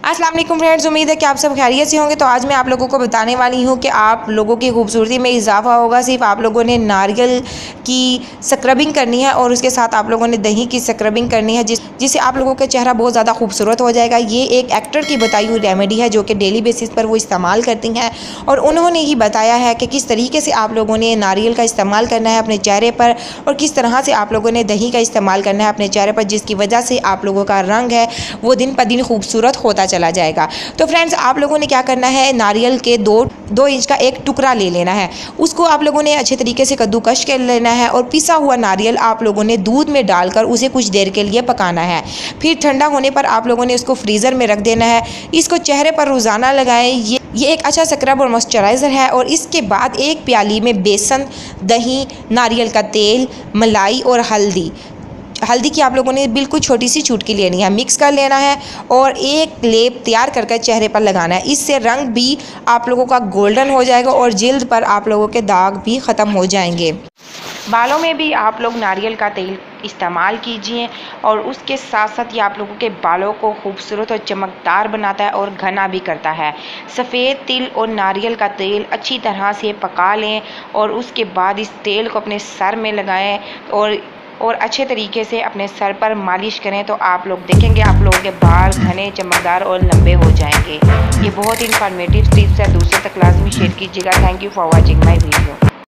अस्सलाम वालेकुम फ्रेंड्स, उम्मीद है कि आप सब खैरियत से होंगे। तो आज मैं आप लोगों को बताने वाली हूँ कि आप लोगों की खूबसूरती में इजाफा होगा सिर्फ आप लोगों ने नारियल की स्क्रबिंग करनी है और उसके साथ आप लोगों ने दही की स्क्रबिंग करनी है, जिससे आप लोगों का चेहरा बहुत ज़्यादा खूबसूरत हो जाएगा। ये एक एक्टर की बताई हुई रेमेडी है जो कि डेली बेसिस पर वो इस्तेमाल करती हैं और उन्होंने ही बताया है कि किस तरीके से आप लोगों ने नारियल का इस्तेमाल करना है अपने चेहरे पर और किस तरह से आप लोगों ने दही का इस्तेमाल करना है अपने चेहरे पर, जिसकी वजह से आप लोगों का रंग है वो दिन प दिन खूबसूरत होता चला जाएगा। तो फ्रेंड्स, आप लोगों ने क्या करना है, नारियल के दो इंच का एक टुकड़ा ले लेना है। उसको आप लोगों ने अच्छे तरीके से कद्दूकश कर लेना है और पिसा हुआ नारियल आप लोगों ने दूध में डालकर उसे कुछ देर के लिए पकाना है। फिर ठंडा होने पर आप लोगों ने इसको फ्रीज़र में रख देना है। इसको चेहरे पर रोज़ाना लगाएं। ये एक अच्छा स्क्रब और मॉइस्चराइज़र है। और इसके बाद एक प्याली में बेसन, दही, नारियल का तेल, मलाई और हल्दी की आप लोगों ने बिल्कुल छोटी सी चुटकी लेनी है, मिक्स कर लेना है और एक लेप तैयार करके चेहरे पर लगाना है। इससे रंग भी आप लोगों का गोल्डन हो जाएगा और जिल्द पर आप लोगों के दाग भी ख़त्म हो जाएंगे। बालों में भी आप लोग नारियल का तेल इस्तेमाल कीजिए और उसके साथ साथ ये आप लोगों के बालों को खूबसूरत और चमकदार बनाता है और घना भी करता है। सफ़ेद तिल और नारियल का तेल अच्छी तरह से पका लें और उसके बाद इस तेल को अपने सर में लगाएं और अच्छे तरीके से अपने सर पर मालिश करें तो आप लोग देखेंगे आप लोगों के बाल घने, चमकदार और लंबे हो जाएंगे। ये बहुत इंफॉर्मेटिव टिप्स है, दूसरे तक लाजमी शेयर कीजिएगा। Thank you for watching my video.